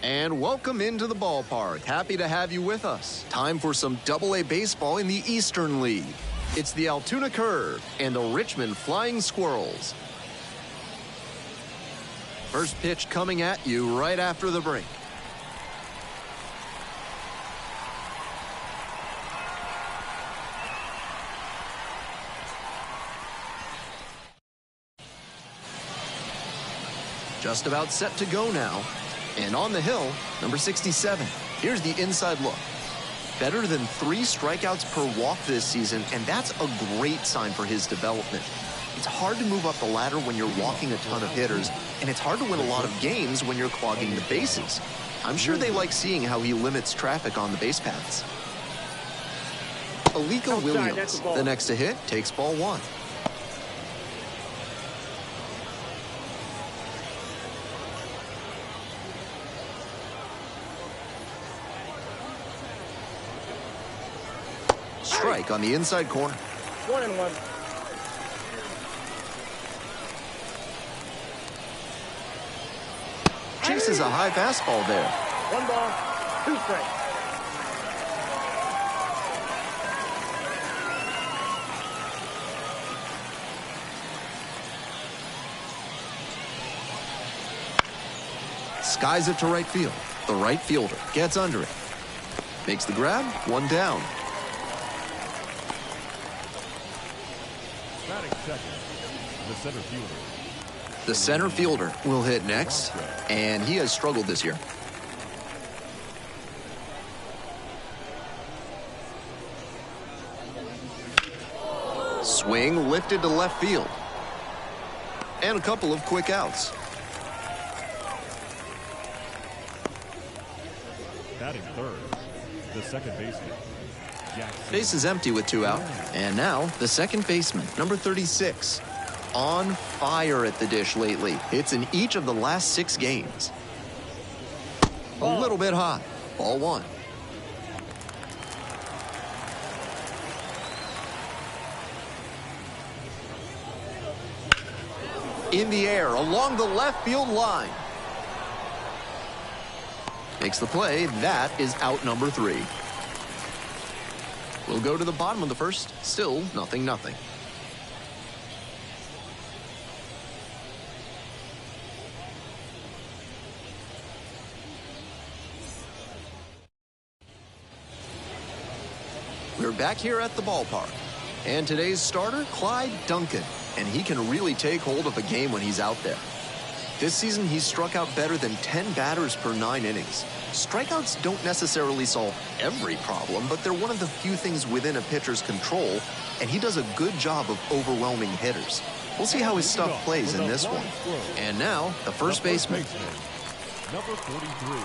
And welcome into the ballpark. Happy to have you with us. Time for some AA baseball in the Eastern League. It's the Altoona Curve and the Richmond Flying Squirrels. First pitch coming at you right after the break. Just about set to go now. And on the hill, number 67. Here's the inside look. Better than 3 strikeouts per walk this season, and that's a great sign for his development. It's hard to move up the ladder when you're walking a ton of hitters, and it's hard to win a lot of games when you're clogging the bases. I'm sure they like seeing how he limits traffic on the base paths. Alika Williams, the next to hit, takes ball 1. Strike on the inside corner. 1-1. Chases a high fastball there. 1 ball, 2 strikes. Skies it to right field. The right fielder gets under it. Makes the grab, 1 down. The center fielder will hit next, and he has struggled this year. Swing lifted to left field. And a couple of quick outs. Batting third, the second baseman. Base is empty with 2 out. And now the second baseman, number 36. On fire at the dish lately. Hits in each of the last 6 games. A little bit hot. Ball 1. In the air along the left field line. Makes the play. That is out number 3. We'll go to the bottom of the first. Still 0-0. We're back here at the ballpark. And today's starter, Clyde Duncan. And he can really take hold of a game when he's out there. This season, he's struck out better than 10 batters per 9 innings. Strikeouts don't necessarily solve every problem, but they're one of the few things within a pitcher's control, and he does a good job of overwhelming hitters. We'll see how his stuff plays in this one. And now, the first baseman. Number 43.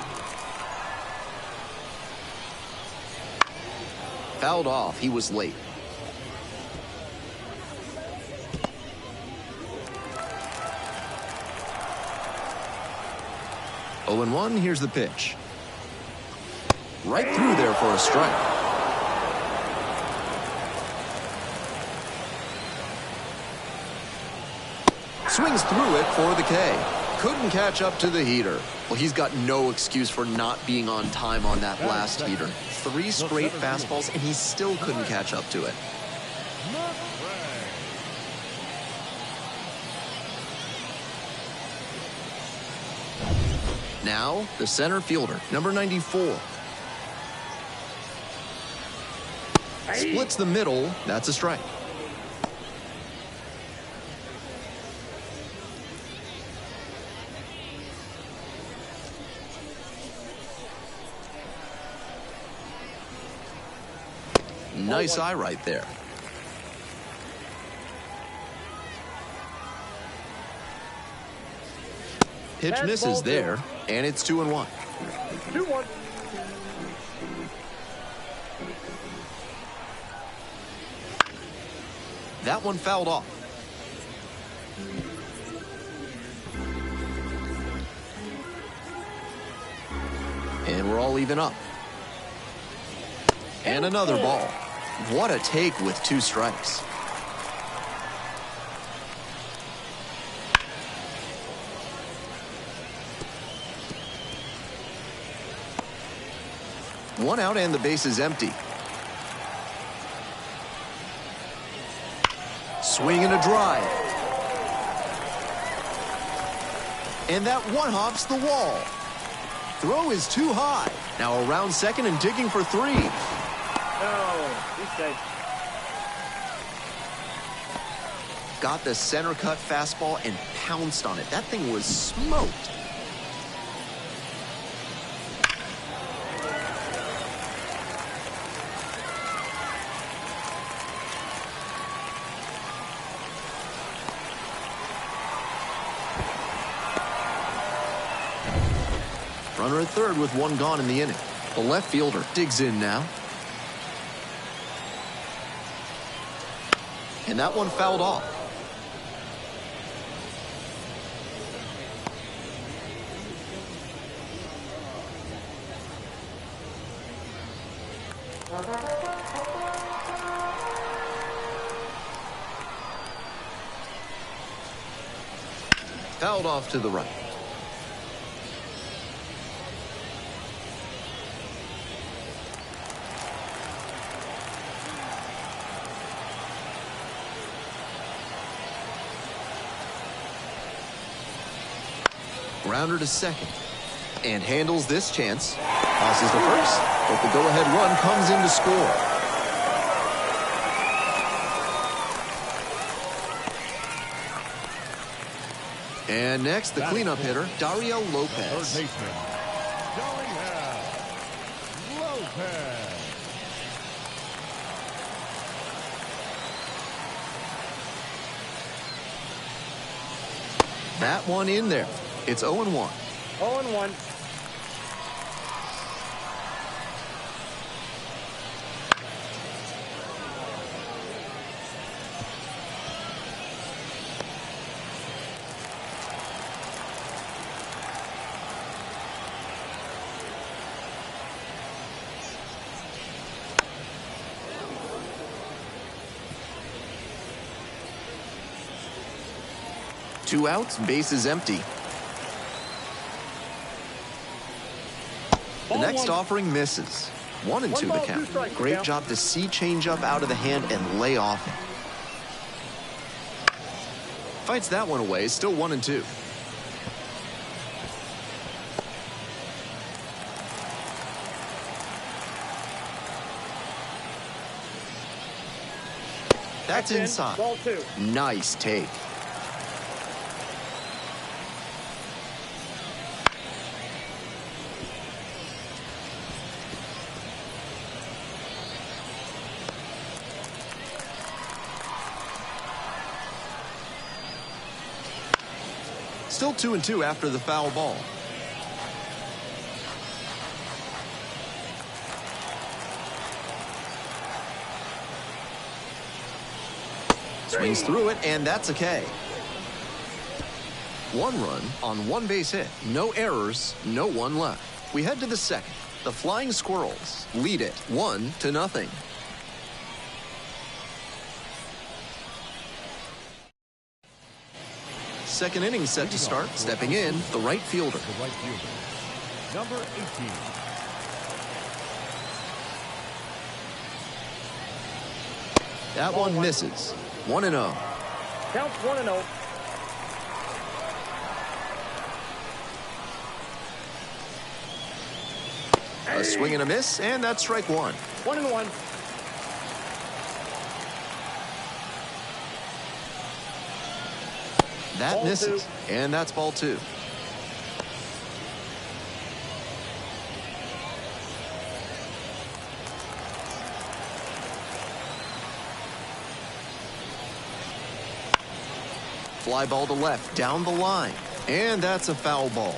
Fouled off. He was late. Oh, and 1, here's the pitch. Right through there for a strike. Swings through it for the K. Couldn't catch up to the heater. Well, he's got no excuse for not being on time on that last heater. 3 straight fastballs, and he still couldn't catch up to it. Now, the center fielder, number 94. Splits the middle. That's a strike. Nice eye right there. Pitch misses there, and it's 2-1. 2-1. That one fouled off. And we're all even up. And another ball. What a take with 2 strikes. One out and the base is empty. Swing and a drive. And that one hops the wall. Throw is too high. Now around second and digging for three. No, he's safe. Got the center cut fastball and pounced on it. That thing was smoked. Runner at third with one gone in the inning. The left fielder digs in now. And that one fouled off. Fouled off to the right. Grounder to second. And handles this chance. Passes to first. But the go-ahead run comes in to score. And next, the cleanup hitter, Dario Lopez. Third baseman, Dario Lopez. That one in there. It's 0-1. 0-1. Two outs, bases empty. The next offering misses. 1-2 the count. Great job to see changeup out of the hand and lay off it. Fights that one away, still 1-2. That's inside. Ball two. Nice take. Still 2-2 after the foul ball. Swings through it, and that's a K. One run on one base hit. No errors, no one left. We head to the second. The Flying Squirrels lead it 1-0. Second inning set to start. Stepping in, the right fielder. The right fielder, number 18. That one misses. 1-0. Counts 1-0. A swing and a miss, and that's strike one. 1-1. That Ball misses, two. and that's ball two. Fly ball to left, down the line, and that's a foul ball.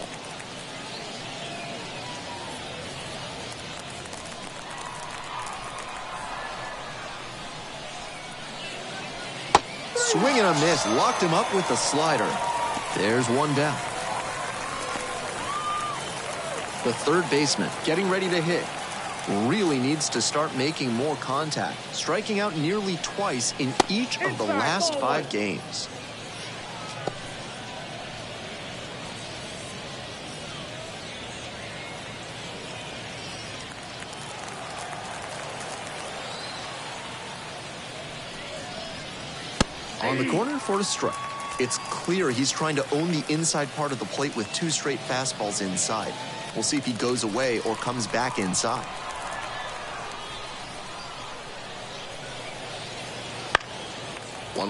Swing and a miss, locked him up with the slider. There's one down. The third baseman getting ready to hit. Really needs to start making more contact, striking out nearly twice in each of the last 5 games. On the corner for a strike. It's clear he's trying to own the inside part of the plate with 2 straight fastballs inside. We'll see if he goes away or comes back inside.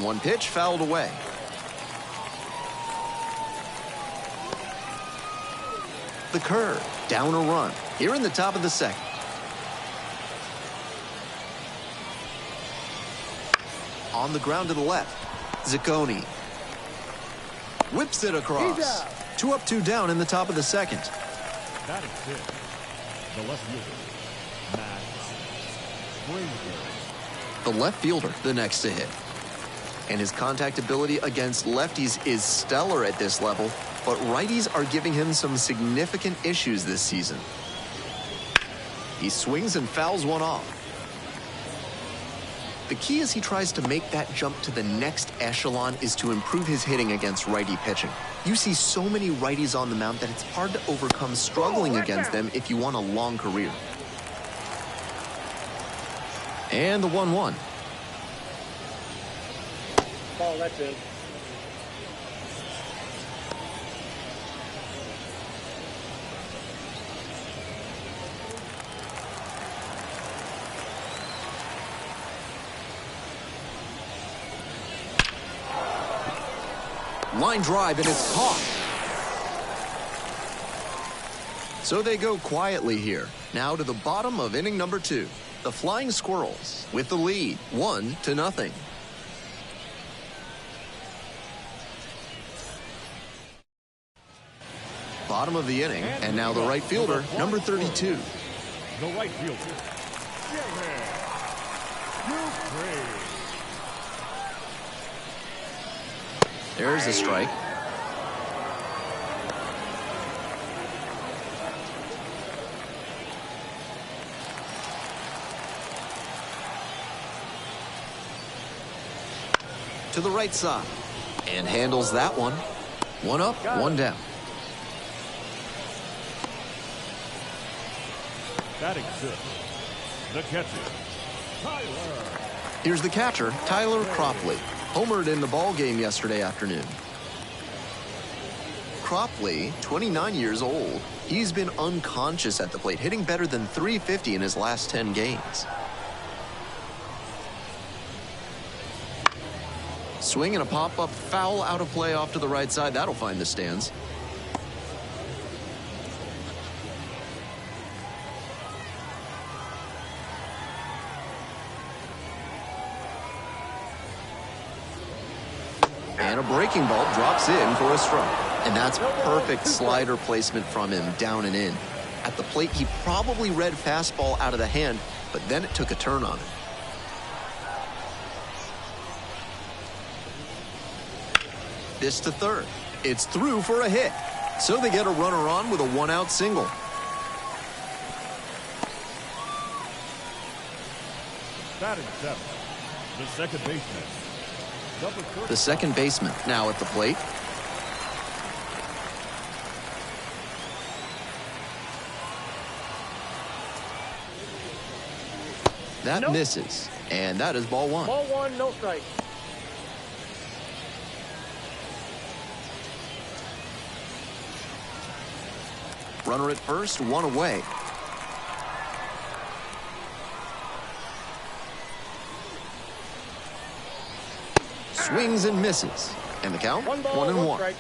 One pitch fouled away. The curve, down a run, here in the top of the second. On the ground to the left, Zacconi whips it across. 2 up, 2 down in the top of the second. That is it. The left fielder, Matt Springfield. The left fielder, the next to hit. And his contact ability against lefties is stellar at this level, but righties are giving him some significant issues this season. He swings and fouls one off. The key as he tries to make that jump to the next echelon is to improve his hitting against righty pitching. You see so many righties on the mound that it's hard to overcome struggling against them if you want a long career. And the 1-1. Ball, that's it. Line drive, and it's caught. So they go quietly here. Now to the bottom of inning number 2. The Flying Squirrels with the lead, 1-0. Bottom of the inning, and now the right fielder, number 32. The right fielder, There's a strike. To the right side. And handles that one. 1 up, 1 down. Batting six, the catcher, Tyler. Here's the catcher, Tyler Cropley. Homered in the ball game yesterday afternoon. Cropley, 29 years old. He's been unconscious at the plate, hitting better than .350 in his last 10 games. Swing and a pop-up foul out of play off to the right side. That'll find the stands. And a breaking ball drops in for a strike. And that's perfect slider placement from him, down and in. At the plate, he probably read fastball out of the hand, but then it took a turn on him. This to third. It's through for a hit. So they get a runner on with a 1-out single. Batting seventh, the second baseman. The second baseman now at the plate. That misses, and that is ball one. Ball one, no strike. Runner at first, one away. Swings and misses. And the count, 1 ball, 1-1. strike.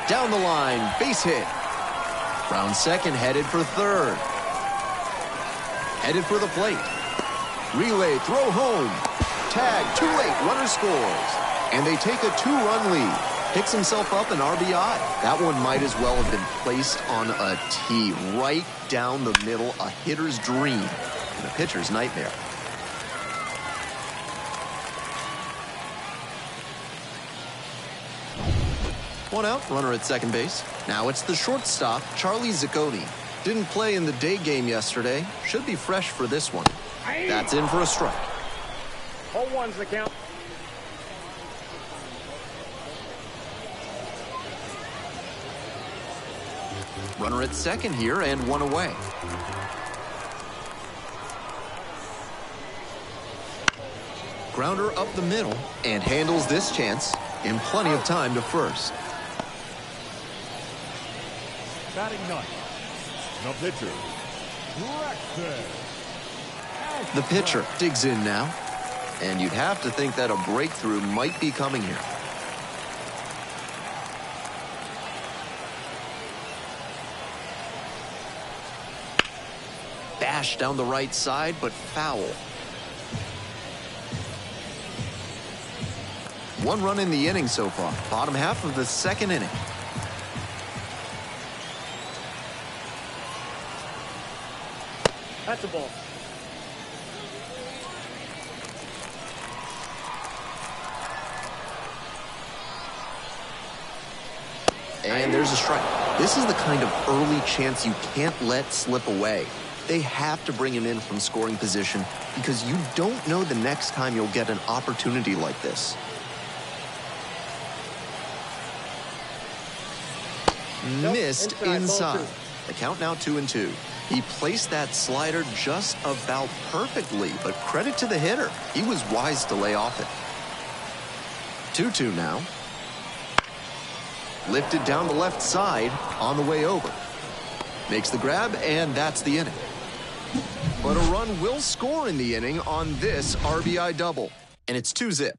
Down the line, base hit. Round second, headed for third. Headed for the plate. Relay, throw home. Tag, too late, runner scores. And they take a 2-run lead. Picks himself up an RBI. That one might as well have been placed on a tee right down the middle, a hitter's dream and a pitcher's nightmare. One out, runner at second base. Now it's the shortstop, Charlie Zacconi. Didn't play in the day game yesterday. Should be fresh for this one. That's in for a strike. 0-1's the count. Runner at second here and one away. Grounder up the middle and handles this chance in plenty of time to first. Batting ninth, the pitcher, Richmond. The pitcher digs in now, and you'd have to think that a breakthrough might be coming here. Bash down the right side, but foul. One run in the inning so far. Bottom half of the second inning. That's a ball. And there's a strike. This is the kind of early chance you can't let slip away. They have to bring him in from scoring position because you don't know the next time you'll get an opportunity like this. Missed inside. The count now 2-2. He placed that slider just about perfectly, but credit to the hitter. He was wise to lay off it. 2-2 now. Lifted down the left side on the way over. Makes the grab, and that's the inning. But a run will score in the inning on this RBI double, and it's 2-zip.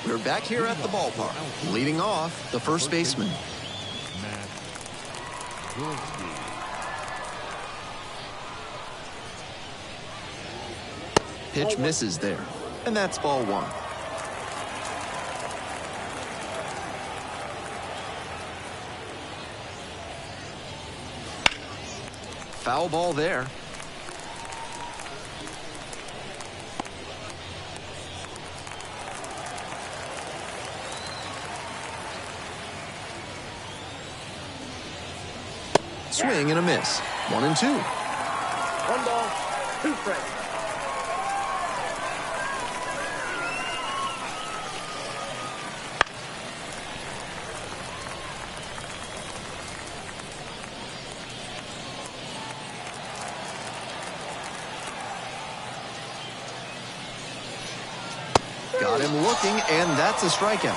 We're back here at the ballpark. Leading off, the first baseman. Pitch misses there, and that's ball one. Foul ball there. Swing and a miss. 1-2. 1 ball, 2 strikes. Got him looking, and that's a strikeout.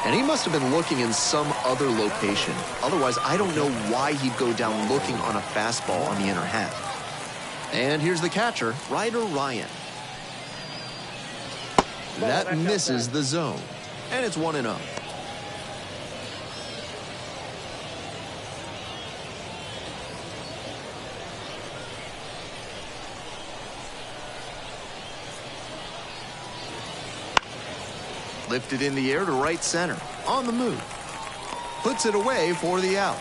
And he must have been looking in some other location. Otherwise, I don't know why he'd go down looking on a fastball on the inner half. And here's the catcher, Ryder Ryan. That misses the zone, and it's 1-0. Lifted in the air to right center. On the move. Puts it away for the out.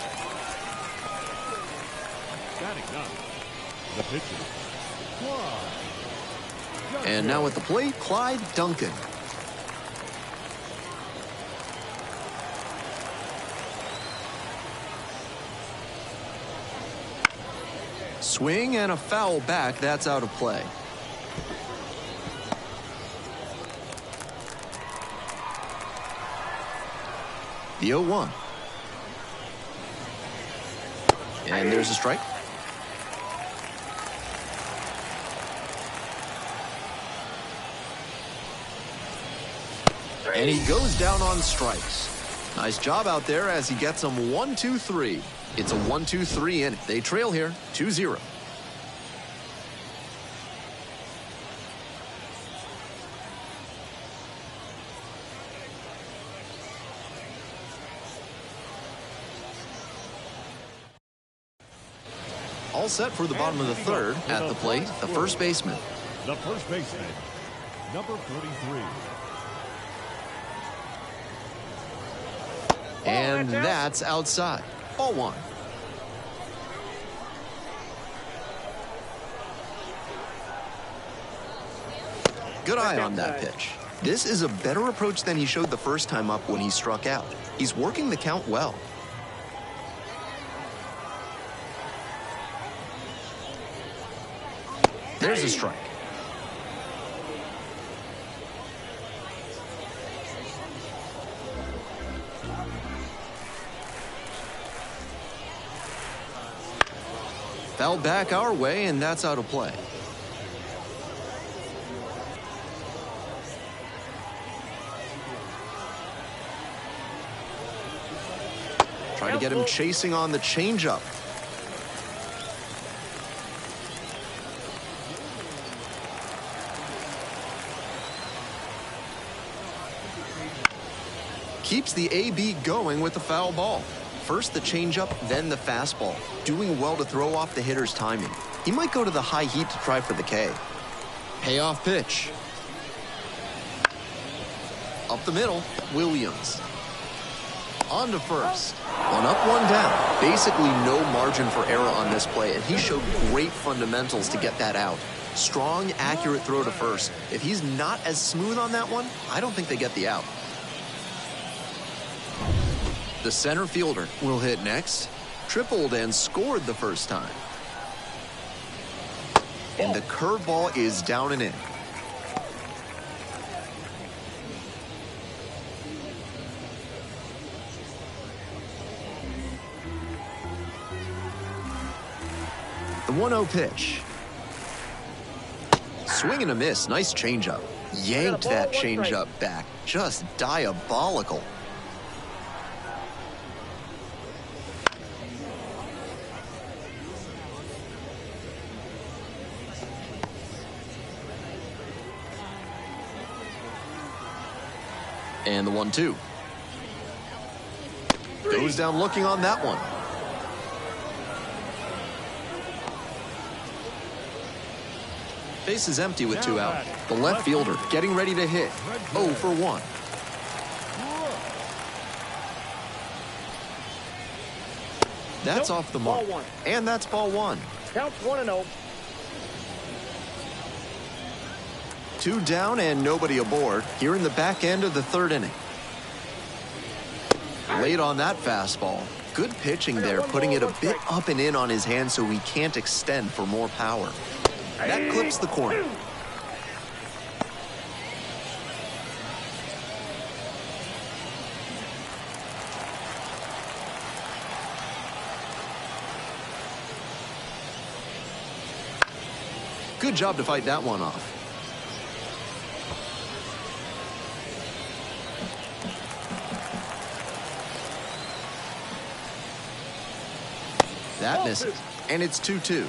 Batting ninth, the pitcher, Clyde. And now at the plate, Clyde Duncan. Swing and a foul back. That's out of play. The 0-1. And there's a strike. And he goes down on strikes. Nice job out there as he gets them 1-2-3. It's a 1-2-3 inning. They trail here 2-0. All set for the bottom of the third. At the plate, the first baseman. The first baseman, number 43. And that's outside. Ball one. Good eye on that pitch. This is a better approach than he showed the first time up when he struck out. He's working the count well. There's a strike. Fouled back our way, and that's out of play. Try to get him chasing on the changeup. Keeps the AB going with the foul ball. First the changeup, then the fastball. Doing well to throw off the hitter's timing. He might go to the high heat to try for the K. Payoff pitch. Up the middle, Williams. On to first. One up, one down. Basically no margin for error on this play, and he showed great fundamentals to get that out. Strong, accurate throw to first. If he's not as smooth on that one, I don't think they get the out. The center fielder will hit next. Tripled and scored the first time. And the curveball is down and in. The 1-0 pitch. Swing and a miss. Nice changeup. Yanked that changeup back. Just diabolical. And the 1-2. Goes down looking on that one. Base is empty with 2 out. The left fielder getting ready to hit. 0 for 1. That's off the mark. And that's ball 1. Counts 1-0. 2 down and nobody aboard here in the back end of the 3rd inning. Late on that fastball. Good pitching there, putting it a bit up and in on his hand so he can't extend for more power. That clips the corner. Good job to fight that one off. That misses. And it's 2-2.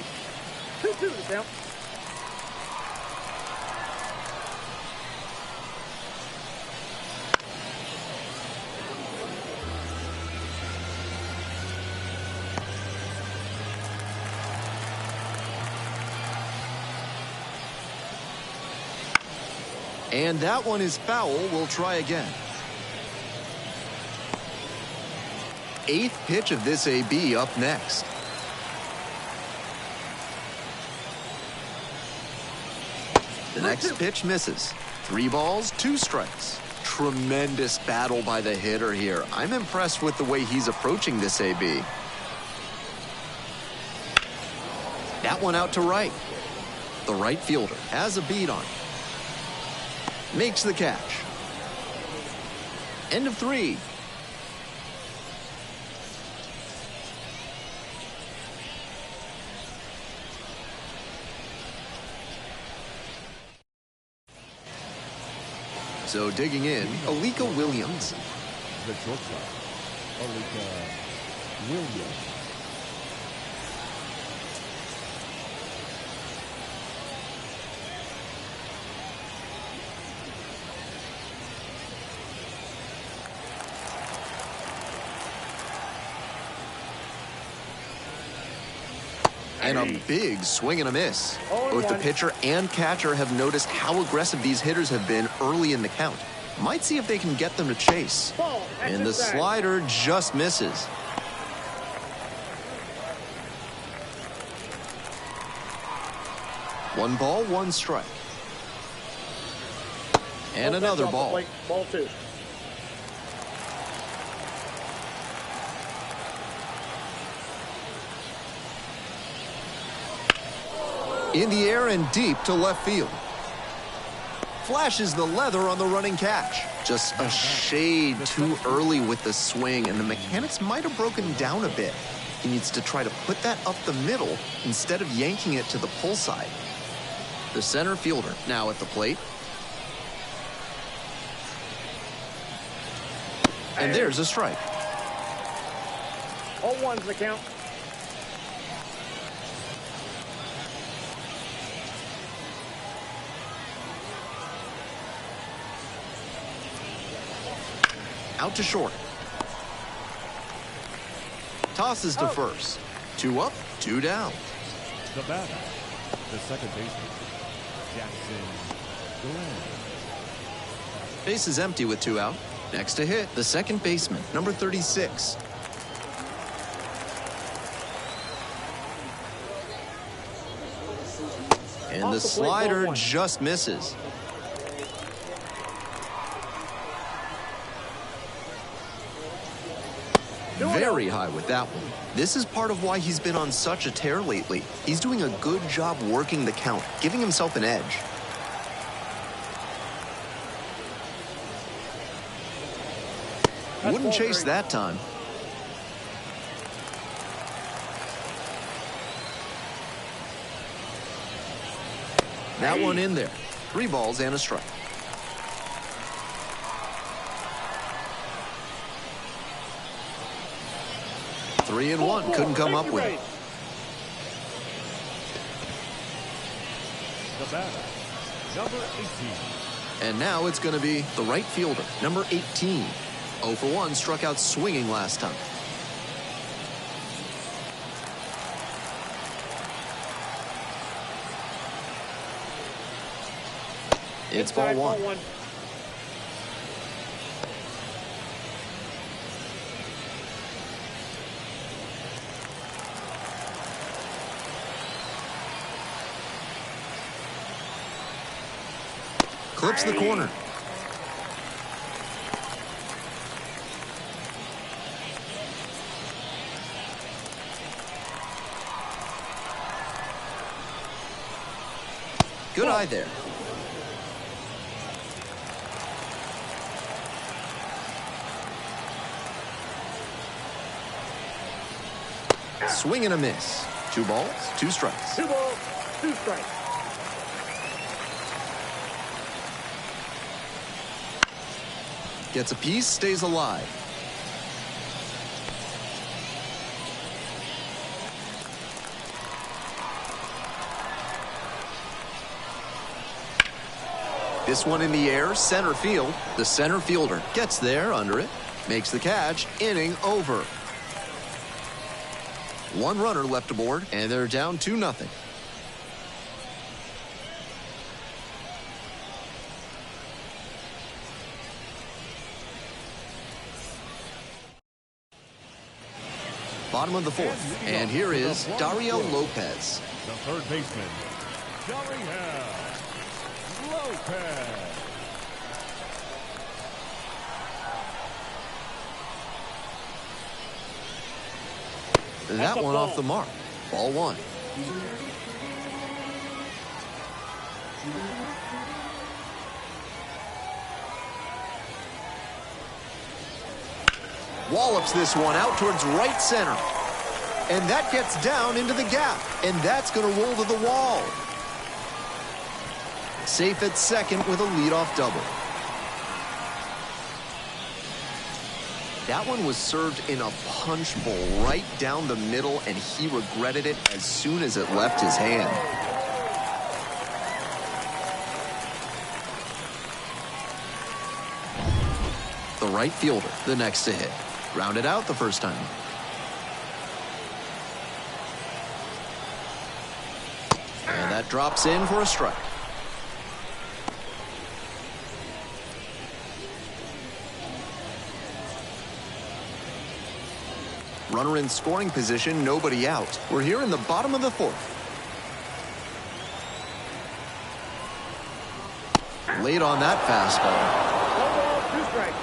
2-2 now. And that one is foul. We'll try again. 8th pitch of this AB up next. The next pitch misses. 3 balls, 2 strikes. Tremendous battle by the hitter here. I'm impressed with the way he's approaching this AB. That one out to right. The right fielder has a beat on. Makes the catch. End of 3. So digging in, Alika Williams. The shortstop, Alika Williams. And a big swing and a miss. Both the pitcher and catcher have noticed how aggressive these hitters have been early in the count. Might see if they can get them to chase. And the slider just misses. One ball, 1 strike. And another ball. Ball 2. In the air and deep to left field. Flashes the leather on the running catch. Just a shade too early with the swing, and the mechanics might have broken down a bit. He needs to try to put that up the middle instead of yanking it to the pull side. The center fielder now at the plate. And there's a strike. 0-1's the count. Out to short. Tosses to first. 2 up, 2 down. The batter, the second baseman, Jackson Glenn. Base is empty with 2 out. Next to hit, the second baseman, number 36. And the slider just misses. Very high with that one. This is part of why he's been on such a tear lately. He's doing a good job working the count, giving himself an edge. Wouldn't chase that time. That one in there. 3 balls and a strike. Three and one, couldn't come up with it. The batter, number 18. And now it's going to be the right fielder, number 18. 0 for 1, struck out swinging last time. It's ball 1. Clips the corner. Good eye there. Swing and a miss. 2 balls, 2 strikes. 2 balls, 2 strikes. Gets a piece, stays alive. This one in the air, center field. The center fielder gets there under it, makes the catch, inning over. 1 runner left aboard, and they're down 2-0. Bottom of the 4th, and here is Dario Lopez. The third baseman, Dario Lopez. That one off the mark. Ball 1. Wallops this one out towards right center. And that gets down into the gap. And that's going to roll to the wall. Safe at second with a leadoff double. That one was served in a punch bowl right down the middle, and he regretted it as soon as it left his hand. The right fielder, the next to hit. Grounded out the first time. And that drops in for a strike. Runner in scoring position, nobody out. We're here in the bottom of the 4th. Late on that fastball. 1 ball, 2 strikes.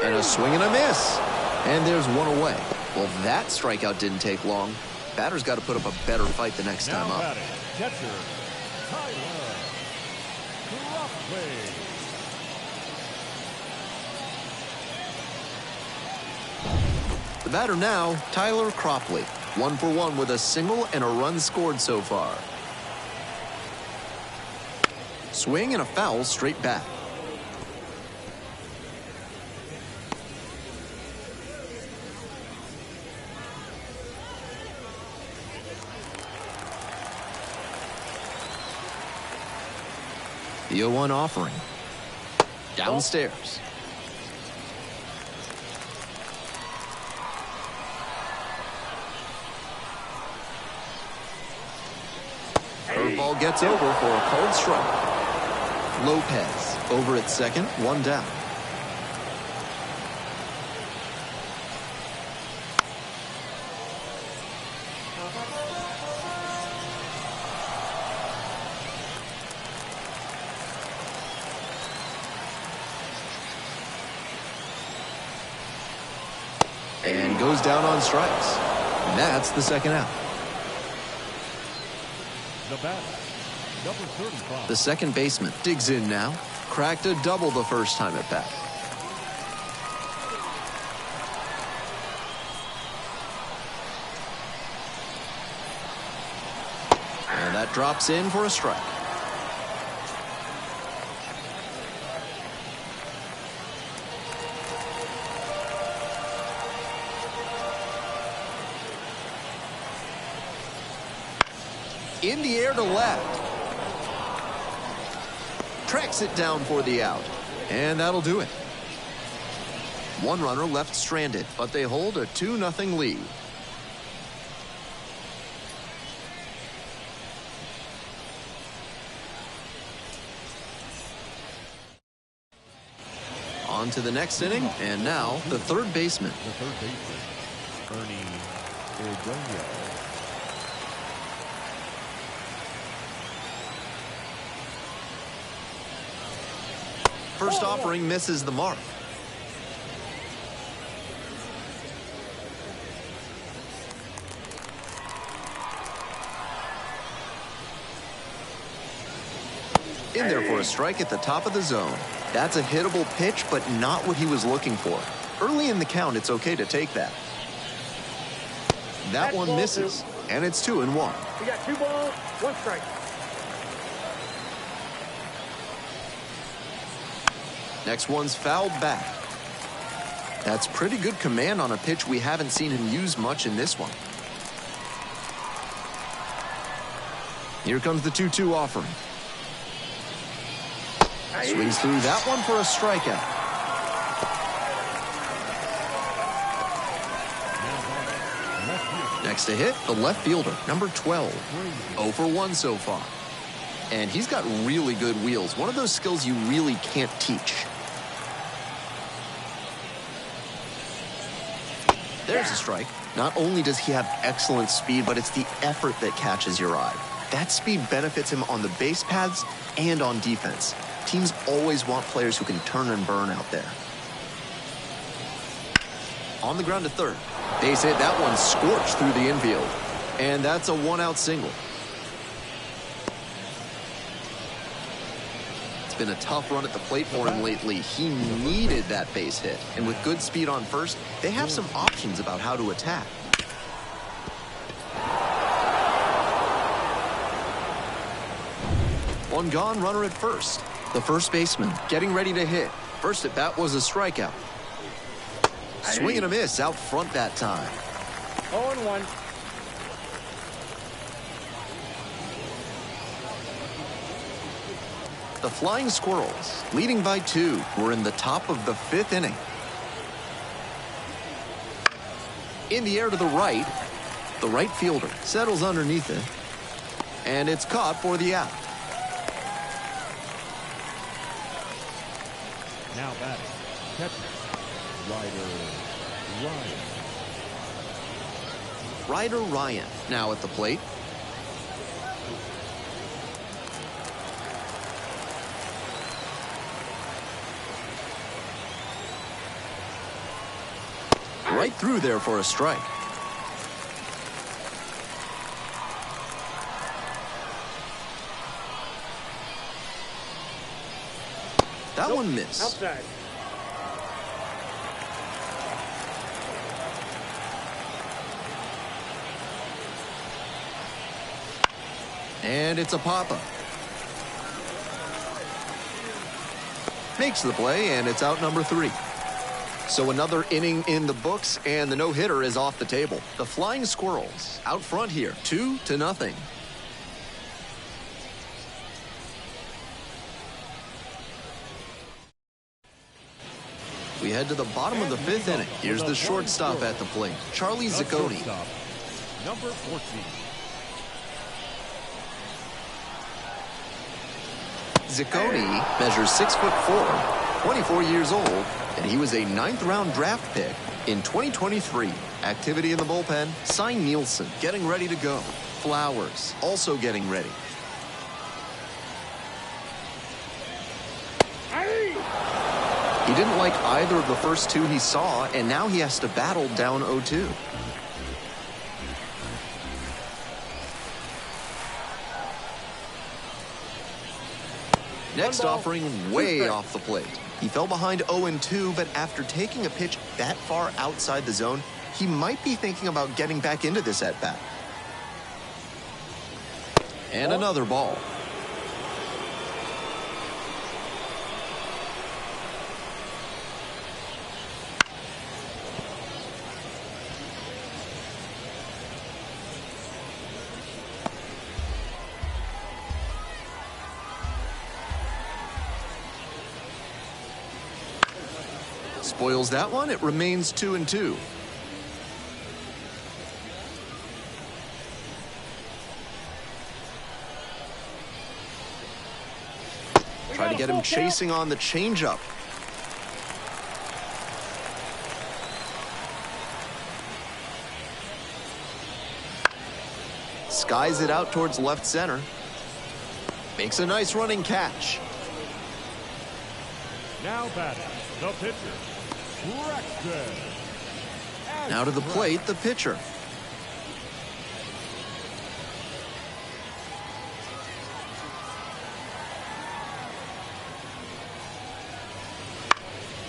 And a swing and a miss. And there's 1 away. Well, that strikeout didn't take long. Batter's got to put up a better fight the next time up. Catcher, Tyler. Cropley. The batter now, Tyler Cropley. 1 for 1 with a single and a run scored so far. Swing and a foul straight back. The 0-1 offering. Downstairs. Curveball gets over for a called strike. Lopez over at second, 1 down. And goes down on strikes. And that's the second out. The batter, number 35. The second baseman digs in now. Cracked a double the first time at bat. And that drops in for a strike. In the air to left. Tracks it down for the out. And that'll do it. One runner left stranded, but they hold a 2-0 lead. On to the next inning, and now the third baseman. The third baseman, Ernie Ordonez. First offering misses the mark. In there for a strike at the top of the zone. That's a hittable pitch, but not what he was looking for. Early in the count, it's okay to take that. That one misses, and it's 2-1. We got 2 balls, 1 strike. Next one's fouled back. That's pretty good command on a pitch we haven't seen him use much in this one. Here comes the 2-2 offering. Swings through that one for a strikeout. Next to hit, the left fielder, number 12. 0 for 1 so far. And he's got really good wheels. One of those skills you really can't teach. There's a strike. Not only does he have excellent speed, but it's the effort that catches your eye. That speed benefits him on the base paths and on defense. Teams always want players who can turn and burn out there. On the ground to third. Base hit, that one scorched through the infield. And that's a 1-out single. It's been a tough run at the plate for him lately. He needed that base hit. And with good speed on first, they have some options about how to attack. One gone, runner at first. The first baseman getting ready to hit. First at bat was a strikeout. Swing and a miss out front that time. 0-1. The Flying Squirrels, leading by 2, were in the top of the 5th inning. In the air to the right fielder settles underneath it, and it's caught for the out. Now batting, catcher, Ryder Ryan now at the plate. Right through there for a strike. That one missed. Outside. And it's a pop-up. Makes the play, and it's out number 3. So another inning in the books, and the no-hitter is off the table. The Flying Squirrels out front here, 2-0. We head to the bottom of the 5th inning. Here's the shortstop at the plate, Charlie Zacconi. Number 14. Zacconi measures 6'4", 24 years old, and he was a 9th-round draft pick in 2023. Activity in the bullpen, Cy Nielsen getting ready to go. Flowers also getting ready. He didn't like either of the first 2 he saw, and now he has to battle down 0-2. Next offering way off the plate. He fell behind 0-2, but after taking a pitch that far outside the zone, he might be thinking about getting back into this at-bat. And another ball. Spoils that one. It remains 2-2. Try to get him chasing on the changeup. Skies it out towards left center. Makes a nice running catch. Now batting, the pitcher, Richmond. Now to the plate, the pitcher.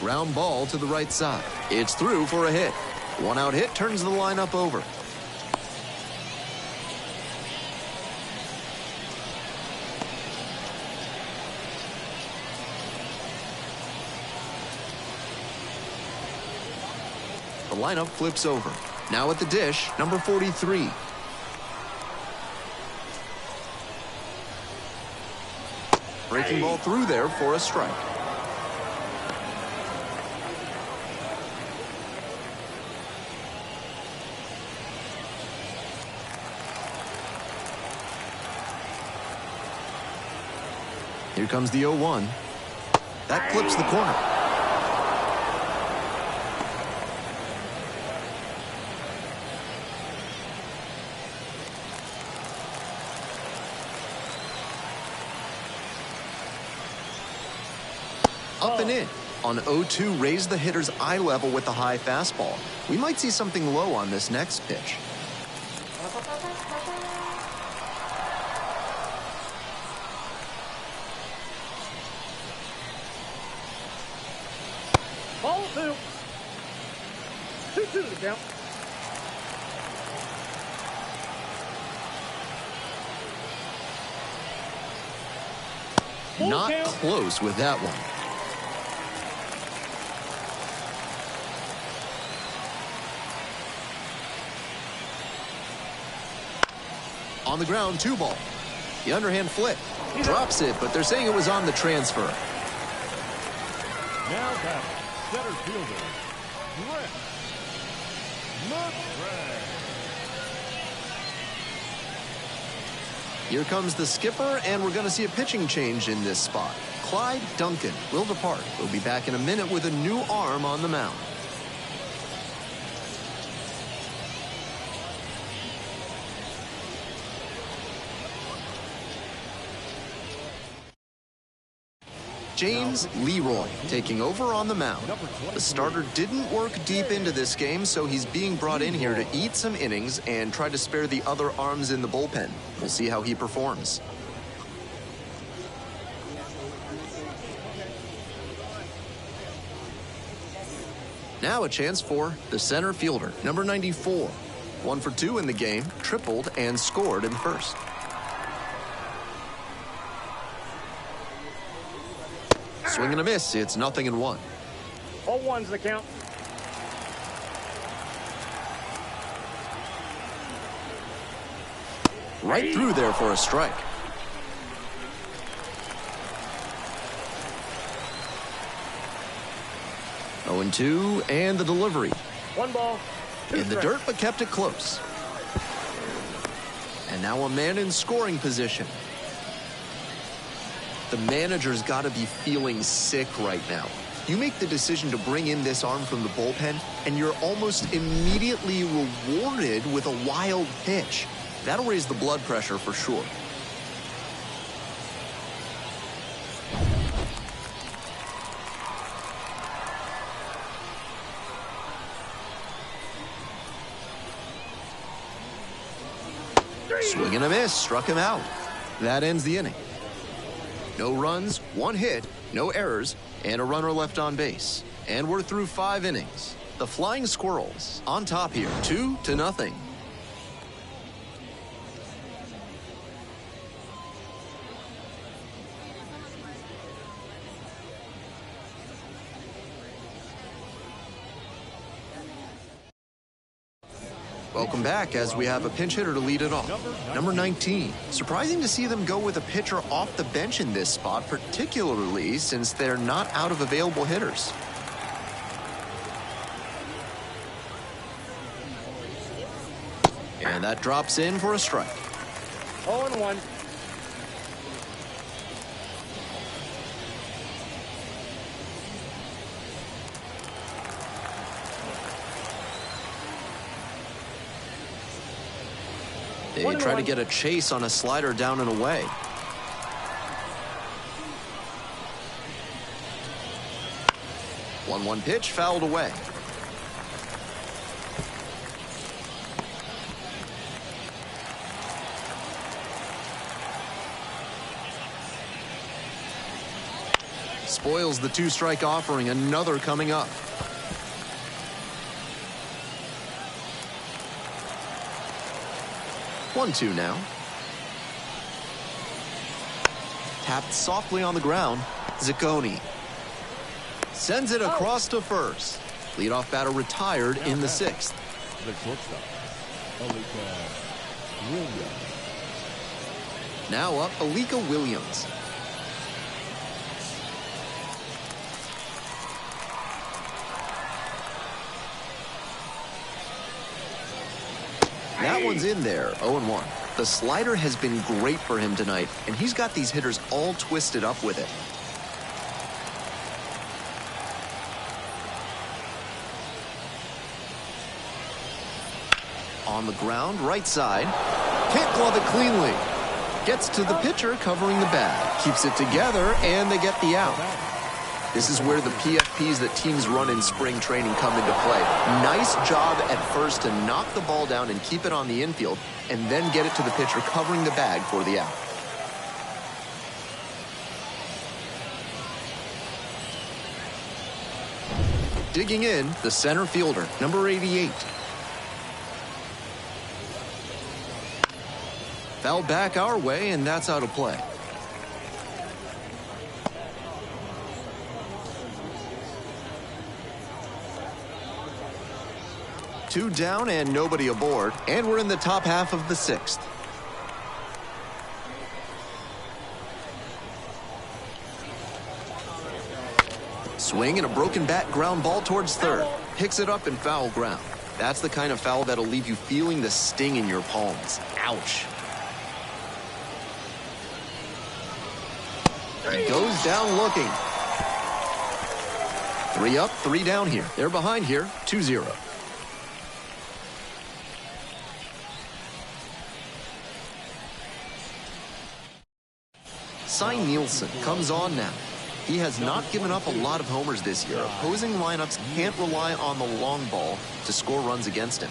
Ground ball to the right side. It's through for a hit. One-out hit turns the lineup over. The lineup flips over. Now at the dish, number 43. Breaking ball through there for a strike. Here comes the 0-1. That clips the corner. Up and in. On 0-2, raise the hitter's eye level with the high fastball. We might see something low on this next pitch. Ball 2. 2-2 to count. Not close with that one. On the ground, 2-ball. The underhand flip. Drops it, but they're saying it was on the transfer. Now batting, center fielder, Richmond. Here comes the skipper, and we're going to see a pitching change in this spot. Clyde Duncan will depart. He'll be back in a minute with a new arm on the mound. James Leroy taking over on the mound. The starter didn't work deep into this game, so he's being brought in here to eat some innings and try to spare the other arms in the bullpen. We'll see how he performs. Now a chance for the center fielder, number 94. 1 for 2 in the game, tripled and scored in first. Swing and a miss. It's 0-1. 0-1's the count. Right through there for a strike. Oh, 0-2, and the delivery. 1 ball, 2 In the strikes. dirt, but kept it close. And now a man in scoring position. The manager's got to be feeling sick right now. You make the decision to bring in this arm from the bullpen, and you're almost immediately rewarded with a wild pitch. That'll raise the blood pressure for sure. Swing and a miss, struck him out. That ends the inning. No runs, 1 hit, no errors, and a runner left on base. And we're through 5 innings. The Flying Squirrels on top here, 2-0. Welcome back as we have a pinch hitter to lead it off. Number 19. Surprising to see them go with a pitcher off the bench in this spot, particularly since they're not out of available hitters. And that drops in for a strike. 0-1. They try to get a chase on a slider down and away. One pitch fouled away. Spoils the 2-strike offering. Another coming up. 1-2 now. Tapped softly on the ground. Zacconi sends it across to first. Leadoff batter retired in the 6th. The shortstop, Alika Williams. Now up, Alika Williams. That one's in there, 0-1. The slider has been great for him tonight, and he's got these hitters all twisted up with it. On the ground, right side. Can't glove it cleanly. Gets to the pitcher covering the bag. Keeps it together, and they get the out. This is where the PFPs that teams run in spring training come into play. Nice job at first to knock the ball down and keep it on the infield, and then get it to the pitcher covering the bag for the out. Digging in, the center fielder, number 88. Foul back our way, and that's out of play. Two down and nobody aboard, and we're in the top half of the 6th. Swing and a broken bat, ground ball towards third. Picks it up in foul ground. That's the kind of foul that'll leave you feeling the sting in your palms. Ouch. He goes down looking. 3 up, 3 down here. They're behind here, 2-0. Cy Nielsen comes on now. He has not given up a lot of homers this year. Opposing lineups can't rely on the long ball to score runs against him.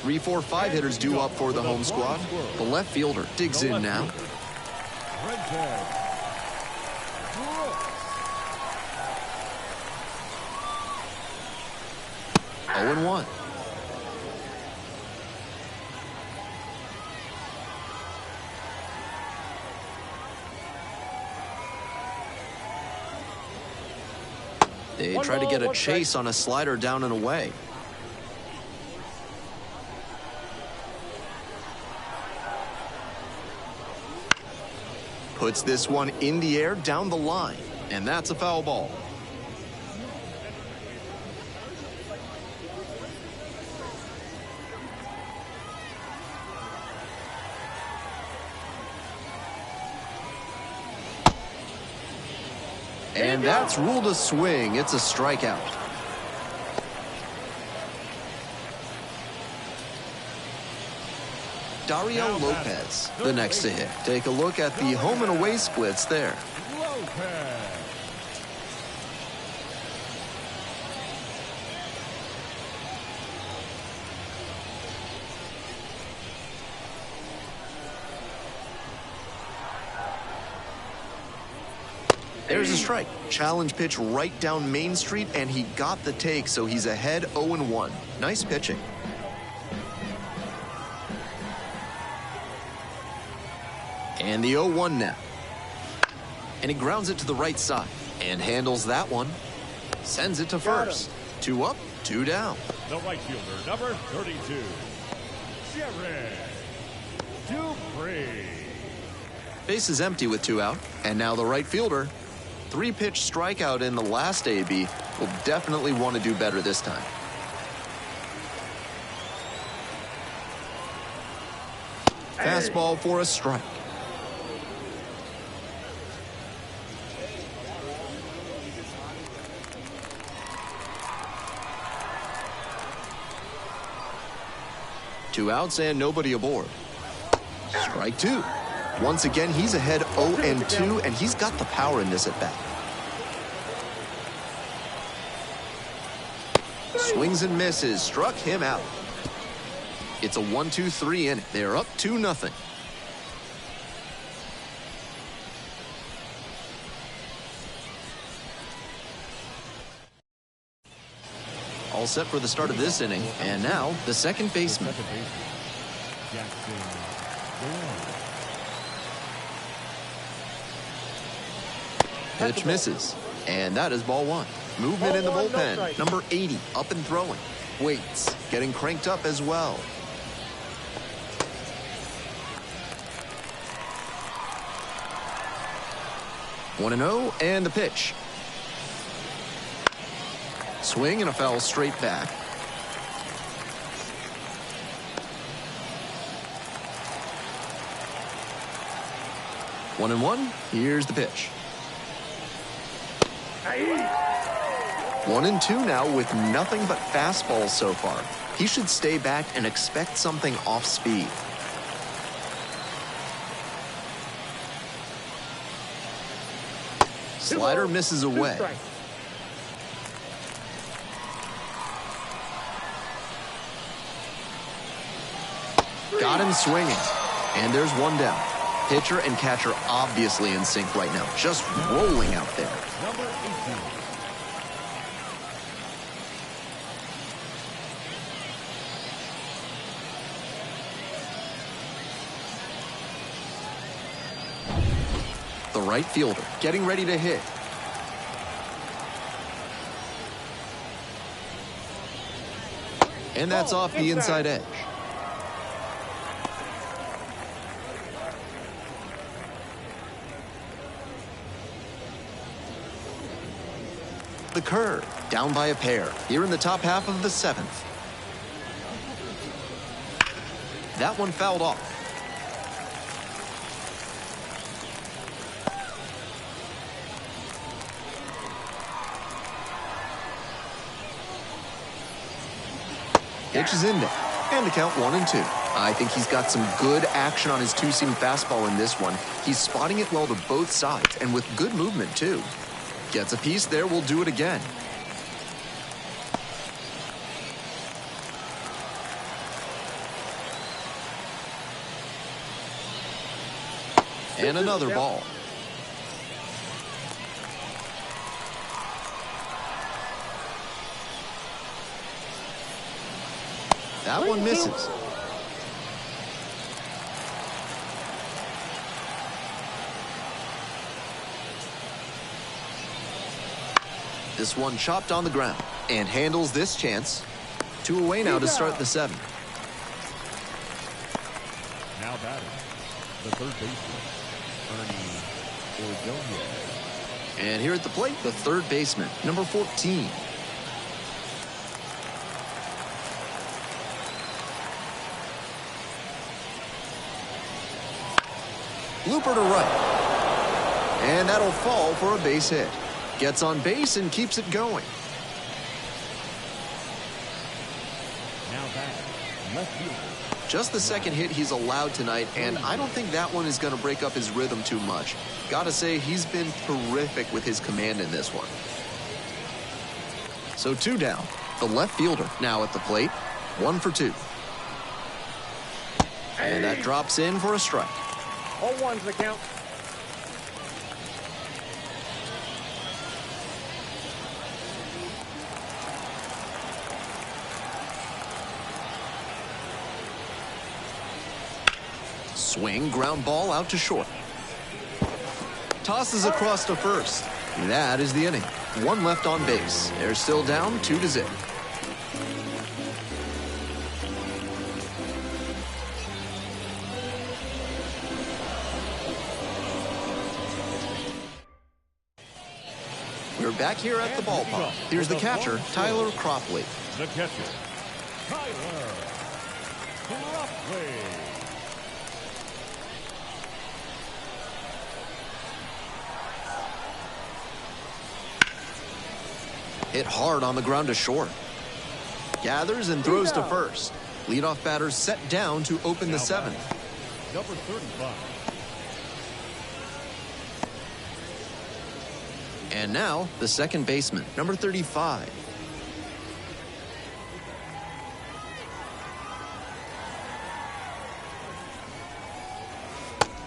Three, 4, 5 hitters due up for the home squad. The left fielder digs in now. Printed. Brooks. 0-1. They try to get a chase on a slider down and away. Puts this one in the air down the line, and that's a foul ball. And that's ruled a swing. It's a strikeout. Dario Lopez, the next to hit. Take a look at the home and away splits there. Lopez. There's a strike. Challenge pitch right down Main Street, and he got the take, so he's ahead 0-1. Nice pitching. And the 0-1 now. And he grounds it to the right side and handles that one. Sends it to first. 2 up, 2 down. The right fielder, number 32. Jared Dupree. Base is empty with 2 out. And now the right fielder. 3-pitch strikeout in the last AB. Will definitely want to do better this time. Fastball for a strike. Two outs and nobody aboard. Strike 2. Once again, he's ahead 0-2, and he's got the power in this at bat. Swings and misses, struck him out. It's a 1-2-3 inning. They're up 2-0. All set for the start of this inning, and now the second baseman. Pitch misses, and that is ball 1. Movement in the bullpen. Number 80, up and throwing. Waits, getting cranked up as well. One and 0, and the pitch. Swing and a foul straight back. One and 1, here's the pitch. 1 and 2 now with nothing but fastballs so far. He should stay back and expect something off speed. Slider misses away. Got him swinging. And there's 1 down. Pitcher and catcher obviously in sync right now. Just rolling out there. Number 18. The right fielder getting ready to hit. And that's off the inside edge. The curve, down by a pair, here in the top half of the 7th. That one fouled off. Pitch is in there, and the count 1 and 2. I think he's got some good action on his two-seam fastball in this one. He's spotting it well to both sides, and with good movement, too. Gets a piece there, we'll do it again. And another ball. That one misses. This one chopped on the ground and handles this chance. 2 away now to start the 7th. Now batting, the third baseman, Ernie Ordonez. And here at the plate, the third baseman, number 14. Looper to right. And that'll fall for a base hit. Gets on base and keeps it going. Now batting, left fielder. Just the second hit he's allowed tonight, and I don't think that one is going to break up his rhythm too much. Gotta say, he's been terrific with his command in this one. So 2 down. The left fielder now at the plate. 1 for 2. And that drops in for a strike. 0-1's the count. Swing, ground ball out to short. Tosses across to first. That is the inning. 1 left on base. They're still down 2-0. We're back here at the ballpark. Here's the catcher, Tyler Cropley. The catcher, Tyler Cropley. Hit hard on the ground to short. Gathers and throws to first. Leadoff batter set down to open the 7th. Number 35. And now, the second baseman, number 35.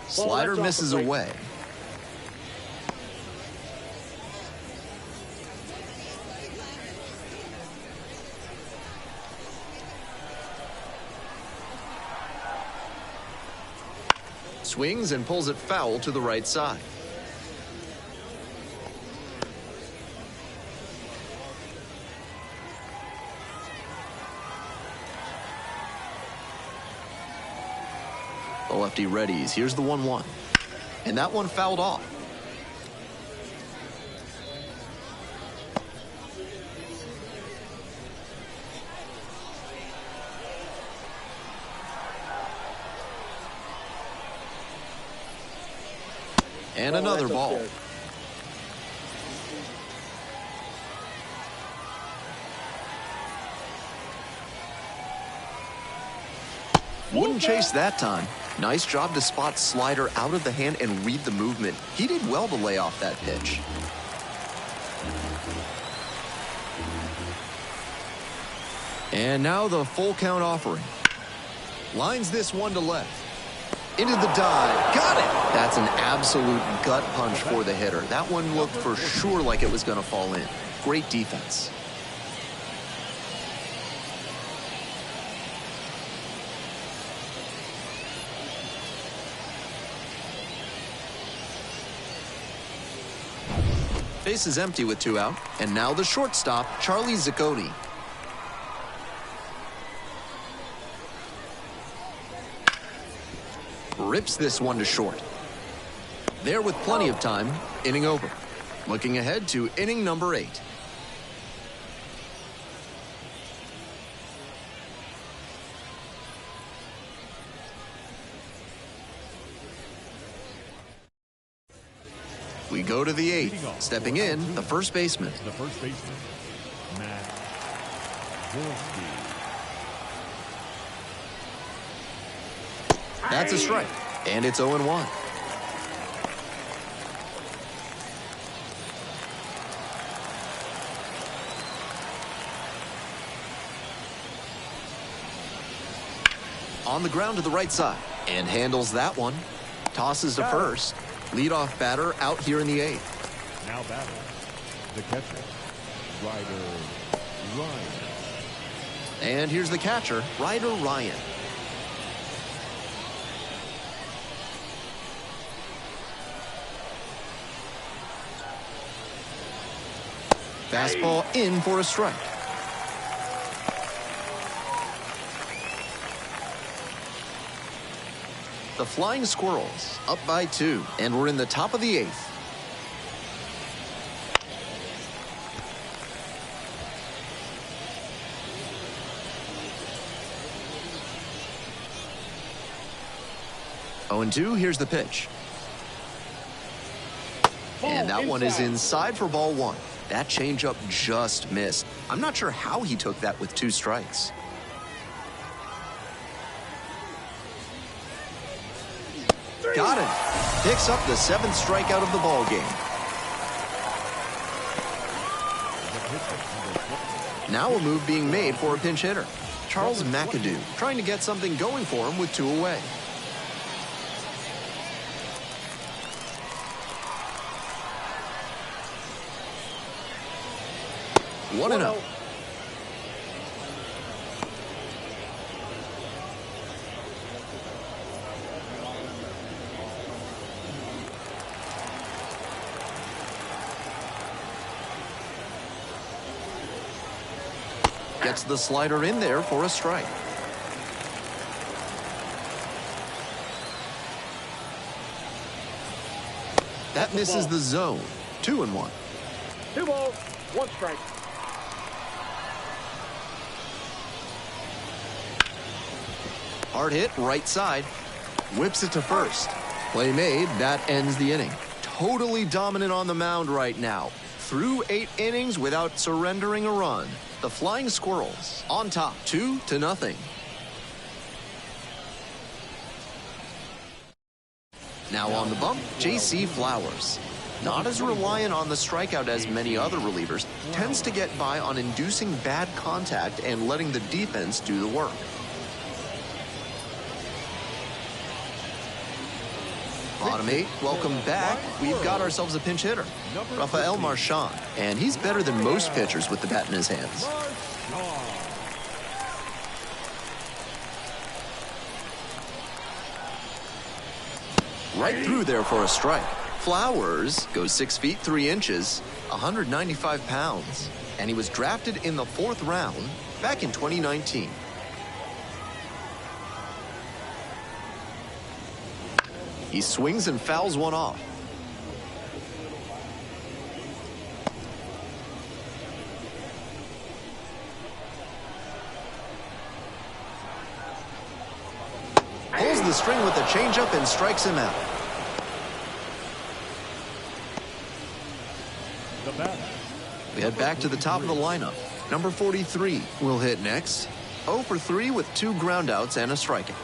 Slider misses away. Swings and pulls it foul to the right side. The lefty readies. Here's the 1-1. And that one fouled off. And another ball. Wouldn't chase that time. Nice job to spot slider out of the hand and read the movement. He did well to lay off that pitch. And now the full count offering. Lines this one to left. Into the dive. Got it! That's an absolute gut punch for the hitter. That one looked for sure like it was going to fall in. Great defense. Base is empty with 2 out. And now the shortstop, Charlie Zacconi. Rips this one to short. There with plenty of time, inning over. Looking ahead to inning number 8. We go to the 8th. Stepping in, the first baseman. The first baseman, Matt Gorski. That's a strike, and it's 0-1. On the ground to the right side, and handles that one. Tosses to first. Leadoff batter out here in the 8th. Now batting, the catcher, Ryder Ryan. And here's the catcher, Ryder Ryan. Fastball in for a strike. The Flying Squirrels up by 2, and we're in the top of the 8th. Oh, and 2, here's the pitch. And that one is inside for ball 1. That changeup just missed. I'm not sure how he took that with 2 strikes. Got it. Picks up the 7th strikeout of the ball game. Now a move being made for a pinch hitter. Charles McAdoo trying to get something going for him with 2 away. One and out. Gets the slider in there for a strike. That misses the zone. 2-1. 2 balls, 1 strike. Hard hit, right side. Whips it to first. Play made, that ends the inning. Totally dominant on the mound right now. Through 8 innings without surrendering a run. The Flying Squirrels on top, 2-0. Now on the bump, J.C. Flowers. Not as reliant on the strikeout as many other relievers, tends to get by on inducing bad contact and letting the defense do the work. Bottom 8, welcome back. We've got ourselves a pinch hitter, Rafael Marchand, and he's better than most pitchers with the bat in his hands. Right through there for a strike. Flowers goes 6 feet 3 inches, 195 pounds, and he was drafted in the 4th round back in 2019. He swings and fouls one off. Pulls the string with a changeup and strikes him out. We head back to the top of the lineup. Number 43 will hit next. 0 for 3 with 2 groundouts and a strikeout.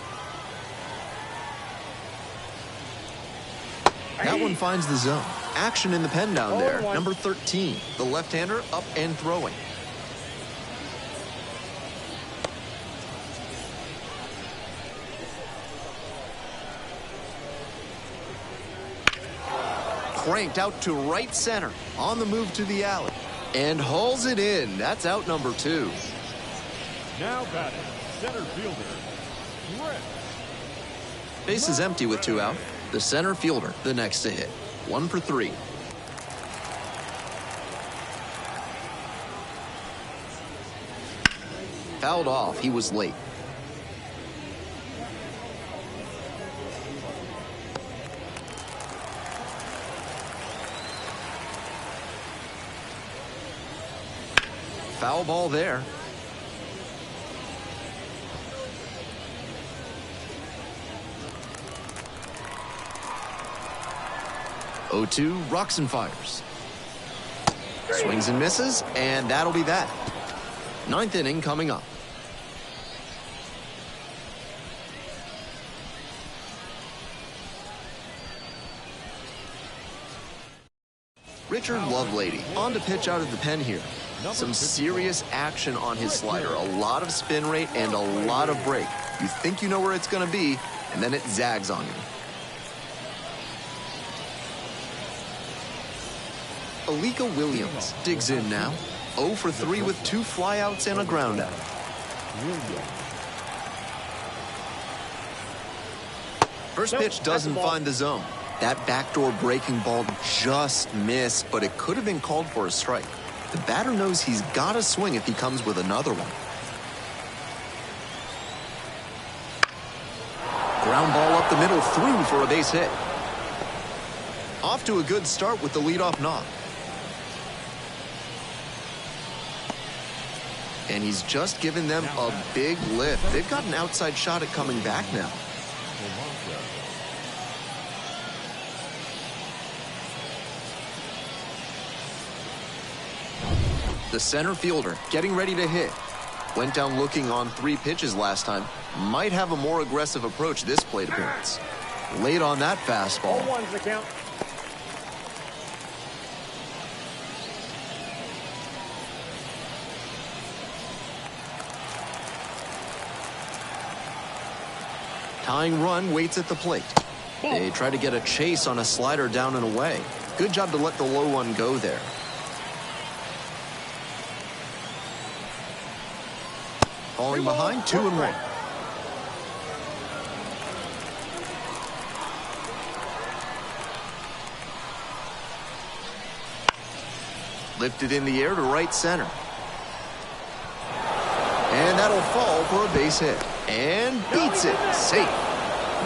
That one finds the zone. Action in the pen down there. Number 13, the left-hander up and throwing. Cranked out to right center. On the move to the alley. And hauls it in. That's out number 2. Now batting, center fielder, Brett. Base is empty with 2 out. The center fielder, the next to hit. 1 for 3. Fouled off. He was late. Foul ball there. (0-2) rocks and fires. Swings and misses, and that'll be that. 9th inning coming up. Richard Lovelady on to pitch out of the pen here. Some serious action on his slider. A lot of spin rate and a lot of break. You think you know where it's going to be, and then it zags on you. Williams digs in now. 0 for 3 with 2 flyouts and a groundout. First pitch doesn't find the zone. That backdoor breaking ball just missed, but it could have been called for a strike. The batter knows he's got to swing if he comes with another one. Ground ball up the middle, through for a base hit. Off to a good start with the leadoff knock. And he's just given them a big lift. They've got an outside shot at coming back now. The center fielder getting ready to hit. Went down looking on 3 pitches last time. Might have a more aggressive approach this plate appearance. Late on that fastball. 0-1's the count. Tying run waits at the plate. They try to get a chase on a slider down and away. Good job to let the low one go there. Falling behind, 2-1. Lifted in the air to right center. And that'll fall for a base hit. And beats it. Safe.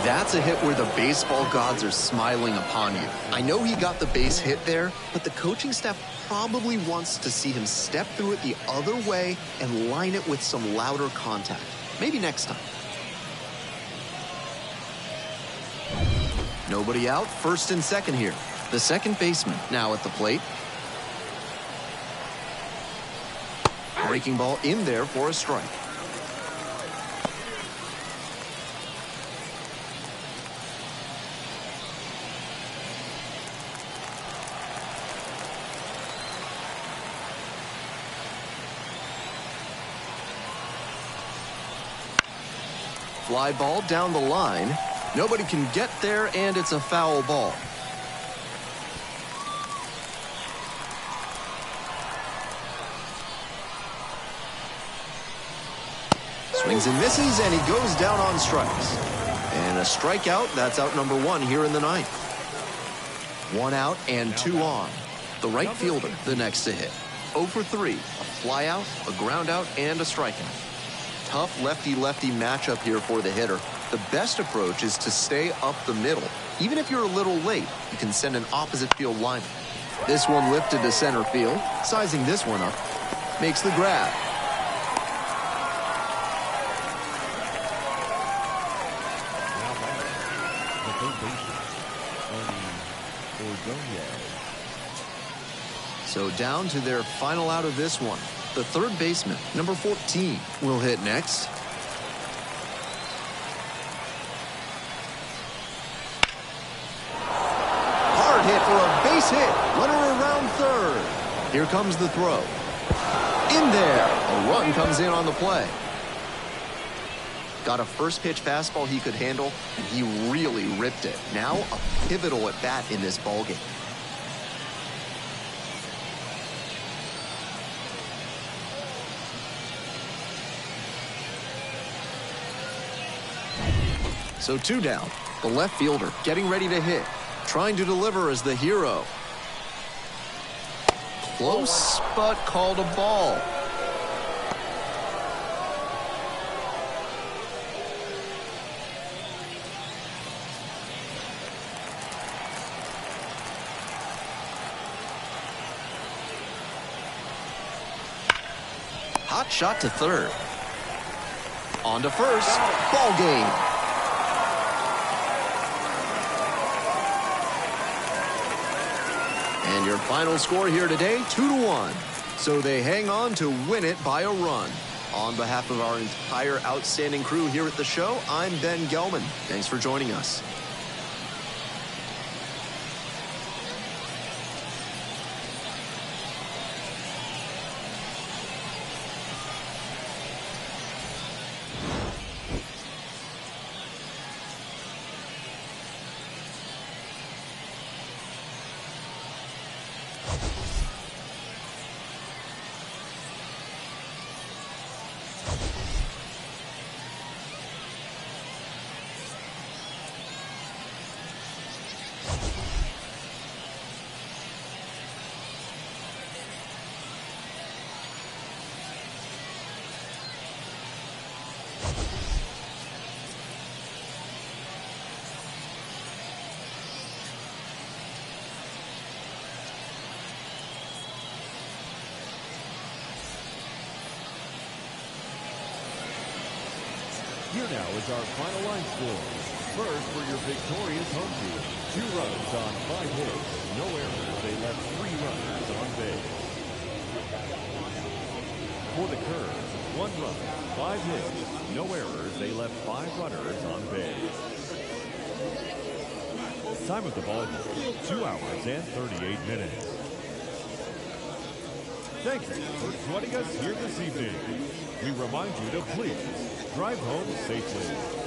That's a hit where the baseball gods are smiling upon you. I know he got the base hit there, but the coaching staff probably wants to see him step through it the other way and line it with some louder contact. Maybe next time. Nobody out, first and second here. The second baseman now at the plate. Breaking ball in there for a strike. Fly ball down the line. Nobody can get there, and it's a foul ball. Swings and misses, and he goes down on strikes. And a strikeout. That's out number 1 here in the ninth. 1 out and 2 on. The right fielder, the next to hit. 0 for 3. A fly out, a ground out, and a strikeout. Tough lefty-lefty matchup here for the hitter. The best approach is to stay up the middle. Even if you're a little late, you can send an opposite field lineman. This one lifted to center field. Sizing this one up. Makes the grab. So down to their final out of this one. The third baseman, number 14, will hit next. Hard hit for a base hit. Runner around third. Here comes the throw. In there. A run comes in on the play. Got a first pitch fastball he could handle, and he really ripped it. Now a pivotal at bat in this ballgame. So 2 down. The left fielder getting ready to hit. Trying to deliver as the hero. Close, but called a ball. Hot shot to third. On to first. Ball game. And your final score here today, 2-1. So they hang on to win it by a run. On behalf of our entire outstanding crew here at the show, I'm Ben Gelman. Thanks for joining us. Here now is our final line score. First for your victorious home team. 2 runs on 5 hits. No errors. They left 3 runners on base. For the Curves, 1 run, 5 hits. No errors. They left 5 runners on base. Time of the ball game, 2 hours and 38 minutes. Thank you for joining us here this evening. We remind you to please drive home safely.